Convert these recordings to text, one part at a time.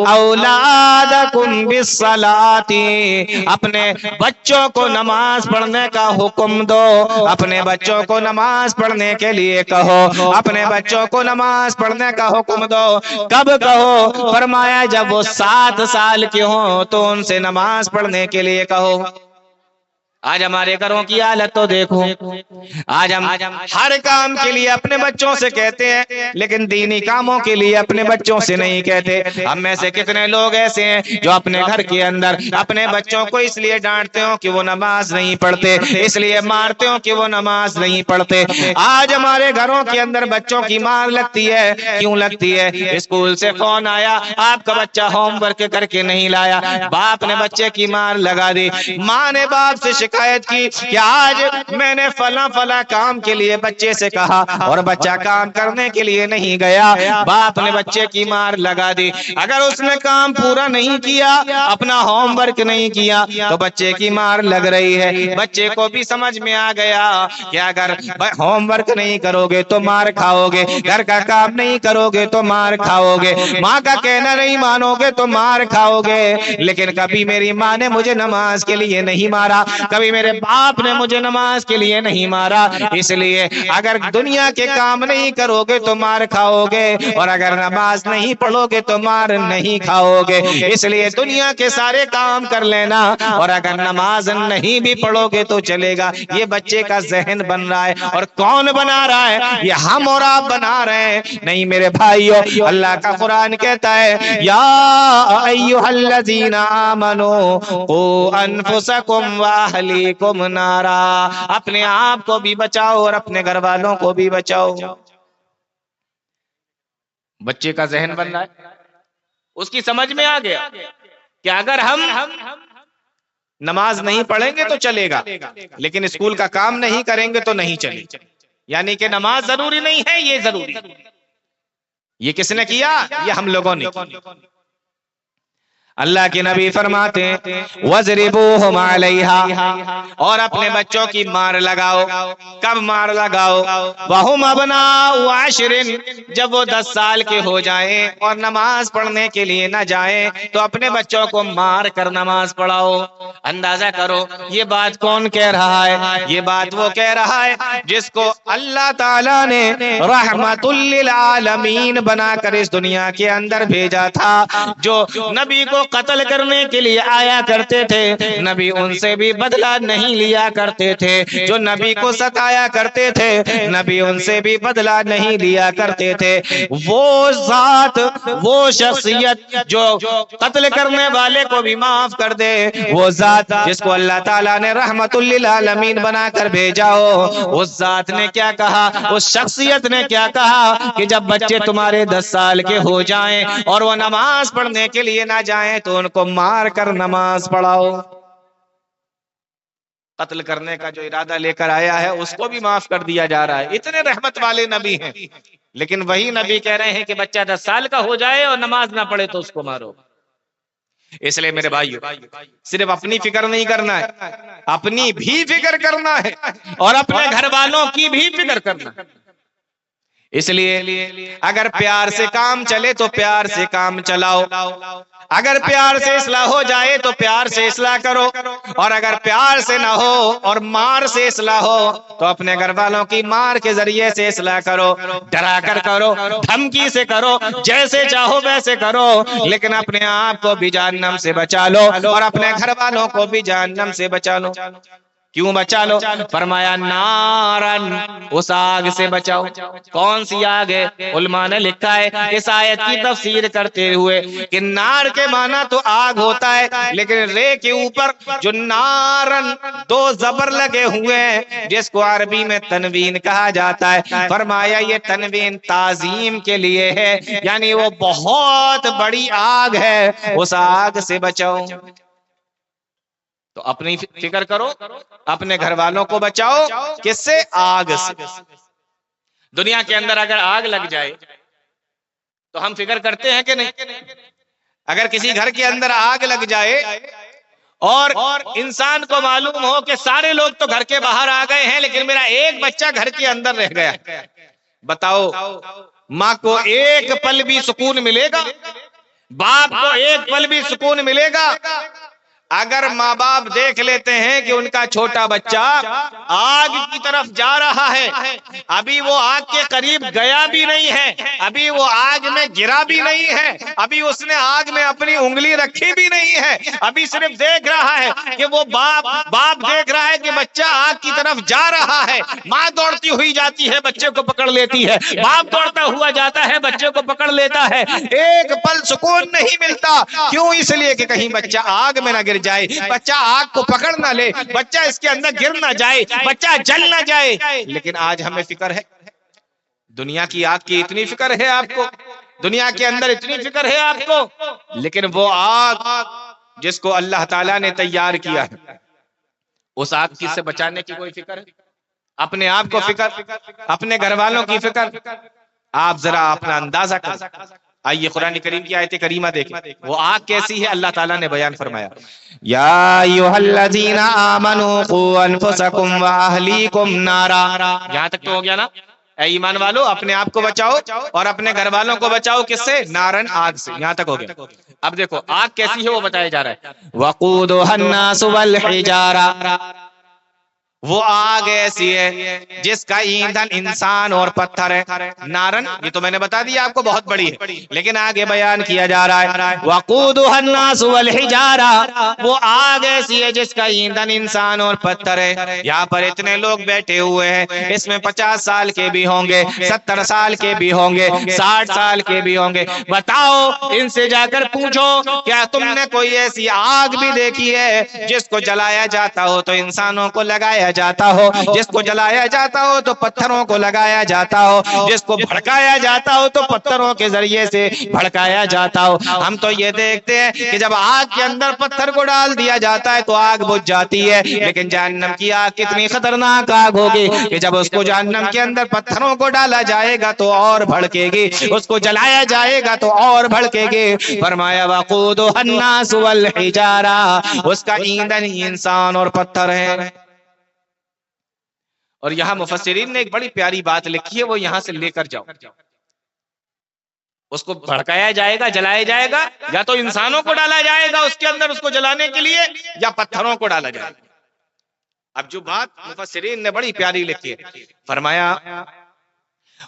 اولادکم بالصلاۃ، اپنے بچوں کو نماز پڑھنے کا حکم دو، اپنے بچوں کو نماز پڑھنے کے لیے کہو، اپنے بچوں کو نماز پڑھنے کا حکم دو۔ کب کہو؟ فرمایا جب وہ 7 سال کے ہوں تو ان سے نماز پڑھنے کے لیے کہو۔ آج ہمارے گھروں کی حالت تو دیکھو، آج ہم ہر کام کے لیے اپنے بچوں سے کہتے ہیں لیکن دینی کاموں کے لیے اپنے بچوں سے نہیں کہتے۔ ہم میں سے کتنے لوگ ایسے ہیں جو اپنے گھر کے اندر اپنے بچوں کو اس لیے ڈانٹتے ہوں کہ وہ نماز نہیں پڑھتے، اس لیے مارتے ہوں کہ وہ نماز نہیں پڑھتے۔ آج ہمارے گھروں کے اندر بچوں کی مار لگتی ہے، کیوں لگتی ہے؟ اسکول سے فون آیا، آپ کا بچہ ہوم ورک کر کے نہیں لایا، باپ نے بچے کی مار لگا دی، ماں نے باپ سے شکایت کی کہ آج میں نے فلاں فلاں کام کے لیے بچے سے کہا اور بچہ کام کرنے کے لیے نہیں گیا، باپ نے بچے کی مار لگا دی۔ اگر اس نے کام پورا نہیں کیا، اپنا ہوم ورک نہیں کیا تو بچے کی مار لگ رہی ہے۔ بچے کو بھی سمجھ میں آ گیا کہ اگر ہوم ورک نہیں کرو گے تو مار کھاؤ گے، گھر کا کام نہیں کرو گے تو مار کھاؤ گے، ماں کا کہنا نہیں مانو گے تو مار کھاؤ گے۔ لیکن کبھی میری ماں نے مجھے نماز کے لیے نہیں مارا، کبھی میرے باپ نے مجھے نماز کے لیے نہیں مارا، اس لیے اگر دنیا کے کام نہیں کرو گے تو مار کھاؤ گے، اور اگر نماز نہیں پڑھو گے تو مار نہیں کھاؤ گے۔ اس لیے دنیا کے سارے کام کر لینا، اور اگر نماز نہیں بھی پڑھو گے تو چلے گا۔ یہ بچے کا ذہن بن رہا ہے، اور کون بنا رہا ہے؟ یہ ہم اور آپ بنا رہے ہیں۔ نہیں میرے بھائیو، اللہ کا قرآن کہتا ہے یا ایھا الذین آمنوا قوا انفسکم واہلیکم نارا، اپنے آپ کو بھی بچاؤ اور اپنے گھر والوں کو بھی بچاؤ۔ بچے کا ذہن بن رہا ہے، اس کی سمجھ میں آ گیا کہ اگر ہم نماز نہیں پڑھیں گے تو چلے گا، لیکن اسکول کا کام نہیں کریں گے تو نہیں چلے گا۔ یعنی کہ نماز ضروری نہیں ہے، یہ ضروری ہے۔ یہ کس نے کیا؟ یہ ہم لوگوں نے کیا۔ اللہ کے نبی فرماتے ہیں وَضْرِبُوهُمْ عَلَيْهَا، اور اپنے بچوں کی مار لگاؤ۔ کب مار لگاؤ؟ وَهُمْ أَبْنَاءُ 10، جب وہ 10 سال کے ہو جائیں اور نماز پڑھنے کے لیے نہ جائیں تو اپنے بچوں کو مار کر نماز پڑھاؤ۔ اندازہ کرو یہ بات کون کہہ رہا ہے؟ یہ بات وہ کہہ رہا ہے جس کو اللہ تعالیٰ نے رحمت للعالمین بنا کر اس دنیا کے اندر بھیجا تھا۔ جو نبی کو قتل کرنے کے لیے آیا کرتے تھے، نبی ان سے بھی بدلہ نہیں لیا کرتے تھے۔ جو نبی کو ستایا کرتے تھے، نبی ان سے بھی بدلہ نہیں لیا کرتے تھے۔ وہ ذات، وہ شخصیت جو قتل کرنے والے کو بھی معاف کر دے، وہ ذات جس کو اللہ تعالیٰ نے رحمت للعالمین بنا کر بھیجا ہو، اس ذات نے کیا کہا، اس شخصیت نے کیا کہا کہ جب بچے تمہارے 10 سال کے ہو جائیں اور وہ نماز پڑھنے کے لیے نہ جائیں تو ان کو مار کر نماز پڑھاؤ۔ قتل کرنے کا جو ارادہ لے کر آیا ہے اس کو بھی معاف کر دیا جا رہا ہے۔ اتنے رحمت والے نبی ہیں، لیکن وہی نبی کہہ رہے ہیں کہ بچہ 10 سال کا ہو جائے اور نماز نہ پڑھے تو اس کو مارو۔ اس لیے میرے بھائیو، صرف اپنی فکر نہیں کرنا ہے، اپنی بھی فکر کرنا ہے اور اپنے گھر والوں کی بھی فکر کرنا ہے۔ اس لیے اگر پیار سے کام چلے تو پیار سے کام چلاؤ، اگر پیار سے اصلاح ہو جائے تو پیار سے اصلاح کرو، اور اگر پیار سے نہ ہو اور مار سے اصلاح ہو تو اپنے گھر والوں کی مار کے ذریعے سے اصلاح کرو۔ ڈرا کر کرو، دھمکی سے کرو، جیسے چاہو ویسے کرو، لیکن اپنے آپ کو بھی جہنم سے بچا لو اور اپنے گھر والوں کو بھی جہنم سے بچا لو۔ کیوں بچا لو؟ فرمایا نارن، اس آگ سے بچاؤ۔ کون سی آگ ہے؟ علماء نے لکھا ہے اس آیت کی تفسیر کرتے ہوئے کہ نار کے معنی تو آگ ہوتا ہے، لیکن رے کے اوپر جو نارن 2 زبر لگے ہوئے ہیں جس کو عربی میں تنوین کہا جاتا ہے، فرمایا یہ تنوین تعظیم کے لیے ہے، یعنی وہ بہت بڑی آگ ہے، اس آگ سے بچاؤ۔ تو اپنی فکر کرو، اپنے گھر والوں کو بچاؤ، کس سے؟ آگ سے۔ دنیا کے اندر اگر آگ لگ جائے تو ہم فکر کرتے ہیں کہ نہیں؟ اگر کسی گھر کے اندر آگ لگ جائے اور انسان کو معلوم ہو کہ سارے لوگ تو گھر کے باہر آ گئے ہیں لیکن میرا ایک بچہ گھر کے اندر رہ گیا، بتاؤ ماں کو ایک پل بھی سکون ملے گا؟ باپ کو ایک پل بھی سکون ملے گا اگر ماں باپ دیکھ لیتے ہیں کہ ان کا چھوٹا بچہ آگ کی طرف جا رہا ہے، ابھی وہ آگ کے قریب گیا بھی نہیں ہے، ابھی وہ آگ میں گرا بھی نہیں ہے، ابھی اس نے آگ میں اپنی انگلی رکھی بھی نہیں ہے، ابھی صرف دیکھ رہا ہے کہ وہ باپ دیکھ رہا ہے کہ بچہ آگ کی طرف جا رہا ہے، ماں دوڑتی ہوئی جاتی ہے، بچے کو پکڑ لیتی ہے، باپ دوڑتا ہوا جاتا ہے، بچے کو پکڑ لیتا ہے، ایک پل سکون نہیں ملتا۔ کیوں؟ اس لیے کہ کہیں بچہ آگ میں نہ گر جائے، بچہ آگ کو پکڑ نہ لے، بچہ اس کے اندر گر نہ جائے، بچہ جل نہ جائے۔ لیکن آج ہمیں فکر ہے، دنیا کی آگ کی اتنی فکر ہے آپ کو، دنیا کے اندر اتنی فکر ہے آپ کو، لیکن وہ آگ جس کو اللہ تعالیٰ نے تیار کیا ہے، اس آگ کی سے بچانے کی کوئی فکر ہے؟ اپنے آپ کو فکر، اپنے گھر والوں کی فکر، آپ ذرا اپنا اندازہ کریں۔ آئیے قرآن کریم کی آیت کریمہ دیکھیں، وہ آگ کیسی ہے اللہ تعالیٰ نے بیان فرمایا، یا ایھا الذین آمنوا قوا انفسکم واہلیکم نارا۔ یہاں تک تو ہو گیا نا؟ اے ایمان والو، اپنے آپ کو بچاؤ اور اپنے گھر والوں کو بچاؤ، کس سے؟ نارن، آگ سے۔ یہاں تک ہو گیا۔ اب دیکھو آگ کیسی ہے وہ بتایا جا رہا ہے، وقودھا الناس والحجارہ، وہ آگ ایسی ہے جس کا ایندھن انسان اور پتھر ہے۔ نارن، یہ تو میں نے بتا دیا آپ کو، بہت بڑی ہے، لیکن آگے بیان کیا جا رہا ہے وقودھا الناس والحجارہ، وہ آگ ایسی ہے جس کا ایندھن انسان اور پتھر ہے۔ یہاں پر اتنے لوگ بیٹھے ہوئے ہیں، اس میں 50 سال کے بھی ہوں گے، 70 سال کے بھی ہوں گے، 60 سال کے بھی ہوں گے۔ بتاؤ، ان سے جا کر پوچھو، کیا تم نے کوئی ایسی آگ بھی دیکھی ہے جس کو جلایا جاتا ہو تو انسانوں کو لگایا جاتا ہو، جس کو جلایا جاتا ہو تو پتھروں کو لگایا جاتا ہو، جس کو بھڑکایا جاتا ہو تو پتھروں کے ذریعے سے بھڑکایا جاتا ہو؟ ہم تو یہ دیکھتے ہیں کہ جب آگ کے اندر پتھر کو ڈال دیا جاتا ہے تو آگ بجھ جاتی ہے، لیکن جہنم کی آگ کتنی خطرناک آگ ہوگی کہ جب اس کو جہنم کے اندر پتھروں کو ڈالا جائے گا تو اور بھڑکے گی، اس کو جلایا جائے گا تو اور بھڑکے گی۔ فرمایا وقودھا الناس والحجارہ، اس کا ایندھن انسان اور پتھر ہے۔ اور یہاں مفسرین نے ایک بڑی پیاری بات لکھی ہے، وہ یہاں سے لے کر جاؤ۔ اس کو بھڑکایا جائے گا، جلایا جائے گا، یا تو انسانوں کو ڈالا جائے گا اس کے اندر اس کو جلانے کے لیے، یا پتھروں کو ڈالا جائے گا۔ اب جو بات مفسرین نے بڑی پیاری لکھی ہے، فرمایا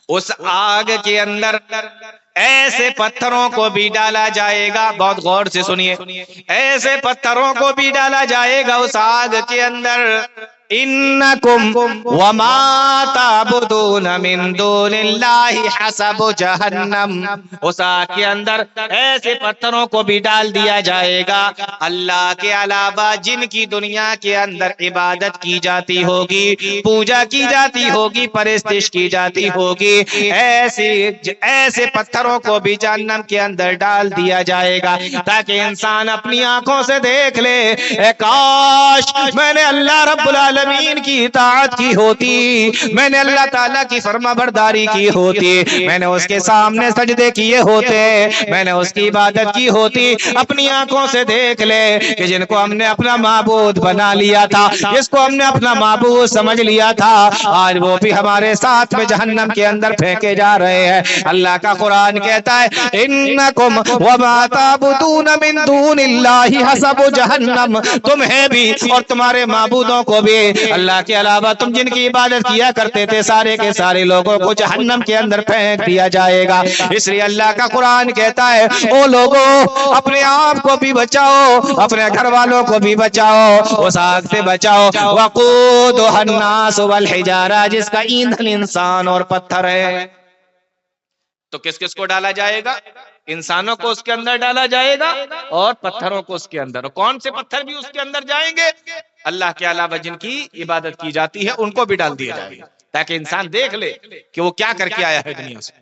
اس آگ کے اندر ایسے پتھروں کو بھی ڈالا جائے گا، بہت غور سے سنیے، ایسے پتھروں کو بھی ڈالا جائے گا اس آگ کے اندر، انکم وما تعبدون من دون اللہ حسب جہنم، اس آگ کے اندر ایسے پتھروں کو بھی ڈال دیا جائے گا اللہ کے علاوہ جن کی دنیا کے اندر عبادت کی جاتی ہوگی، پوجا کی جاتی ہوگی، پرستش کی جاتی ہوگی، ایسے پتھروں کو بھی جہنم کے اندر ڈال دیا جائے گا تاکہ انسان اپنی آنکھوں سے دیکھ لے، اے کاش میں نے اللہ رب العالمین کی اطاعت کی ہوتی، میں نے اللہ تعالیٰ کی فرما برداری کی ہوتی، میں نے اس کے سامنے سجدے کیے ہوتے، میں نے اس کی عبادت کی ہوتی۔ اپنی آنکھوں سے دیکھ لے کہ جن کو ہم نے اپنا معبود بنا لیا تھا، جس کو ہم نے اپنا معبود سمجھ لیا تھا، آج وہ بھی ہمارے ساتھ میں جہنم کے اندر پھینکے جا رہے ہیں۔ اللہ کا قرآن کہتا ہے انکم وما تعبدون من دون اللہ حسب جہنم، تمہیں بھی اور تمہارے معبودوں کو بھی، اللہ کے علاوہ تم جن کی عبادت کیا کرتے تھے، سارے کے سارے لوگوں کو جہنم کے اندر پھینک دیا جائے گا۔ اس لیے اللہ کا قرآن کہتا ہے او لوگوں، اپنے آپ کو بھی بچاؤ، اپنے گھر والوں کو بھی بچاؤ، اس آگ سے بچاؤ، وقودھا الناس والحجارہ، جس کا ایندھن انسان اور پتھر ہے۔ تو کس کس کو ڈالا جائے گا؟ انسانوں کو اس کے اندر ڈالا جائے گا اور پتھروں کو اس کے اندر۔ اور کون سے پتھر بھی اس کے اندر جائیں گے؟ اللہ کے علاوہ جن کی عبادت کی جاتی ہے ان کو بھی ڈال دیا جائے گا تاکہ انسان دیکھ لے کہ وہ کیا کر کے آیا ہے دنیا سے۔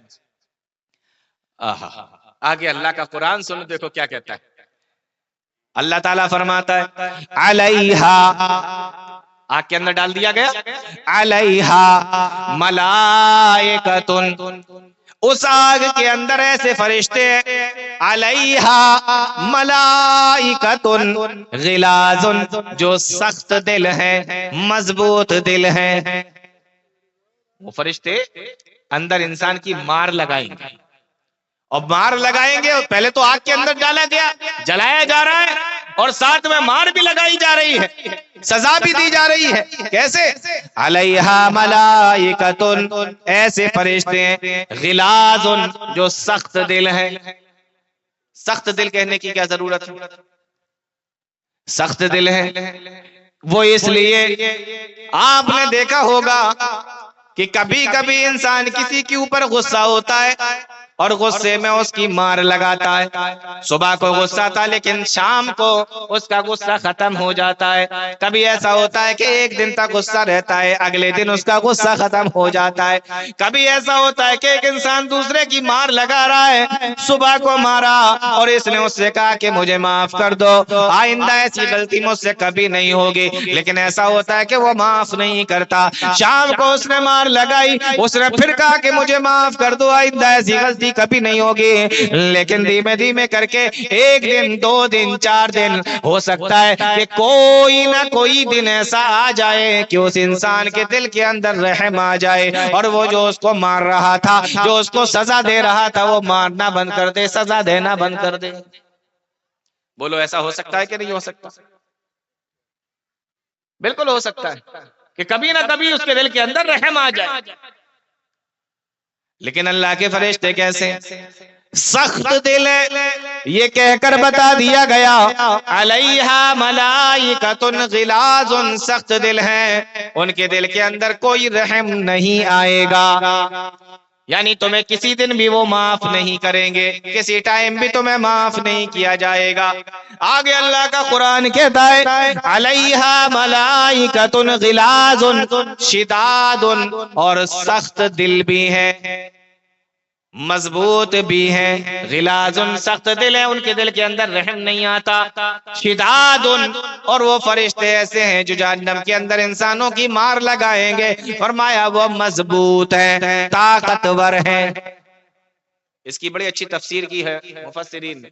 آگے اللہ کا قرآن سنو، دیکھو کیا کہتا ہے۔ اللہ تعالیٰ فرماتا ہے علیہا، آگ کے اندر ڈال دیا گیا، علیہا ملائکۃ، اس آگ کے اندر ایسے فرشتے، علیہا ملائکۃ غلاظ، جو سخت دل ہیں، مضبوط دل ہیں۔ وہ فرشتے اندر انسان کی مار لگائیں گے اور مار لگائیں گے، پہلے تو آگ کے اندر ڈالا گیا، جلایا جا رہا ہے، اور ساتھ میں مار بھی لگائی جا رہی ہے، سزا بھی دی جا رہی ہے. کیسے؟ علیہا ملائکۃ، ایسے فرشتے ہیں، غلاظ، جو سخت دل ہیں. سخت دل کہنے کی کیا ضرورت ہے؟ سخت دل ہے وہ اس لیے آپ نے دیکھا ہوگا کہ کبھی کبھی انسان کسی کے اوپر غصہ ہوتا ہے اور غصے میں اس کی مار لگاتا ہے. صبح کو غصہ تھا لیکن شام کو اس کا غصہ ختم ہو جاتا ہے. کبھی ایسا ہوتا ہے کہ ایک دن تک غصہ رہتا ہے، اگلے دن اس کا غصہ ختم ہو جاتا ہے. کبھی ایسا ہوتا ہے کہ ایک انسان دوسرے کی مار لگا رہا ہے، صبح کو مارا اور اس نے اس سے کہا کہ مجھے معاف کر دو، آئندہ ایسی غلطی مجھ سے کبھی نہیں ہوگی، لیکن ایسا ہوتا ہے کہ وہ معاف نہیں کرتا. شام کو اس نے مار لگائی، اس نے پھر کہا کہ مجھے معاف کر دو، آئندہ ایسی غلطی کبھی نہیں ہوگی، لیکن دھیمے دھیمے کر کے ایک دن، 2 دن، 4 دن ہو سکتا ہے کہ کوئی نہ کوئی دن ایسا آ جائے کہ اس انسان کے دل کے اندر رحم آ جائے اور وہ جو اس کو مار رہا تھا، جو اس کو سزا دے رہا تھا، وہ مارنا بند کر دے، سزا دینا بند کر دے. بولو ایسا ہو سکتا ہے کہ نہیں ہو سکتا؟ بالکل ہو سکتا ہے کہ کبھی نہ کبھی اس کے دل کے اندر رحم آ جائے. لیکن اللہ کے فرشتے کیسے؟ سخت دل ہے، یہ کہہ کر بتا دیا گیا علیہا ملائکۃ غلاظ، سخت دل ہیں، ان کے دل کے اندر کوئی رحم نہیں آئے گا. یعنی تمہیں کسی دن بھی وہ معاف نہیں کریں گے، کسی ٹائم بھی تمہیں معاف نہیں کیا جائے گا. آگے اللہ کا قرآن کہتا ہے علیہا ملائکۃ غلاظ شداد، اور سخت دل بھی ہیں، مضبوط بھی ہیں. غلاظ، سخت دل ہے، ان کے دل کے اندر رحم نہیں آتا. شداد، اور وہ فرشتے ایسے ہیں جو جہنم کے اندر انسانوں کی مار لگائیں گے. فرمایا وہ مضبوط ہیں، طاقتور ہیں. اس کی بڑی اچھی تفسیر کی ہے مفسرین نے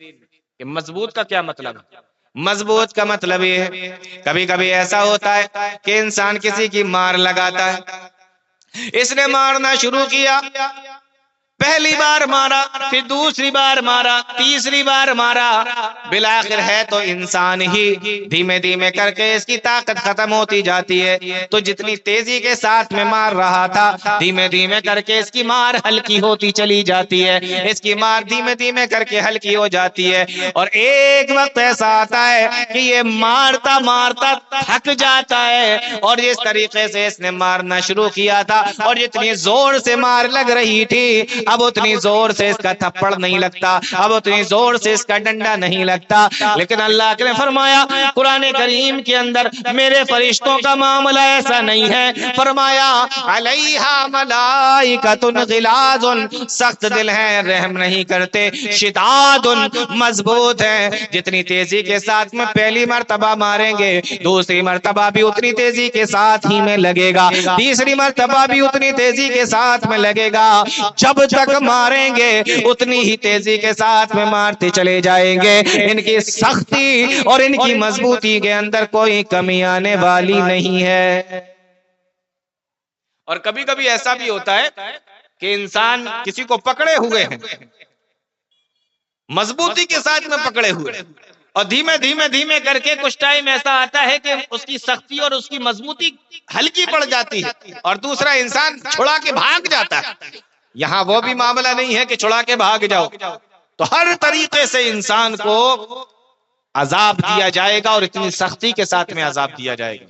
کہ مضبوط کا کیا مطلب ہے. مضبوط کا مطلب یہ ہے کبھی کبھی ایسا ہوتا ہے کہ انسان کسی کی مار لگاتا ہے، اس نے مارنا شروع کیا، پہلی بار مارا، پھر دوسری بار مارا، تیسری بار مارا، بالآخر ہے تو انسان ہی. دھیمے دھیمے کر کے اس کی طاقت ختم ہوتی جاتی ہے. تو جتنی تیزی کے ساتھ میں مار رہا تھا، دھیمے دھیمے کر کے اس کی مار ہلکی ہوتی چلی جاتی ہے، اس کی مار دھیمے دھیمے کر کے ہلکی ہو جاتی ہے. اور ایک وقت ایسا آتا ہے کہ یہ مارتا مارتا تھک جاتا ہے، اور جس طریقے سے اس نے مارنا شروع کیا تھا اور جتنی زور سے مار لگ رہی تھی، اب اتنی زور سے اس کا تھپڑ نہیں لگتا، اب اتنی زور سے اس کا ڈنڈا نہیں لگتا. لیکن اللہ نے فرمایا قرآن کریم کے اندر میرے فرشتوں کا معاملہ ایسا نہیں ہے. فرمایا علیہا ملائکۃ غلاظ، سخت دل ہیں، رحم نہیں کرتے. شداد، مضبوط ہیں. جتنی تیزی کے ساتھ میں پہلی مرتبہ ماریں گے، دوسری مرتبہ بھی اتنی تیزی کے ساتھ ہی میں لگے گا، تیسری مرتبہ بھی اتنی تیزی کے ساتھ میں لگے گا. جب تک ماریں گے اتنی ہی تیزی کے ساتھ میں مارتے چلے جائیں گے. ان کی سختی اور ان کی مضبوطی کے اندر کوئی کمی آنے والی نہیں ہے. اور کبھی کبھی ایسا بھی ہوتا ہے کہ انسان کسی کو پکڑے ہوئے ہیں، مضبوطی کے ساتھ میں پکڑے ہوئے، اور دھیمے دھیمے دھیمے کر کے کچھ ٹائم ایسا آتا ہے کہ اس کی سختی اور اس کی مضبوطی ہلکی پڑ جاتی ہے اور دوسرا انسان چھڑا کے بھاگ جاتا ہے. یہاں وہ بھی معاملہ نہیں ہے کہ چھڑا کے بھاگ جاؤ. تو ہر طریقے سے انسان کو عذاب دیا جائے گا اور اتنی سختی کے ساتھ میں عذاب دیا جائے گا.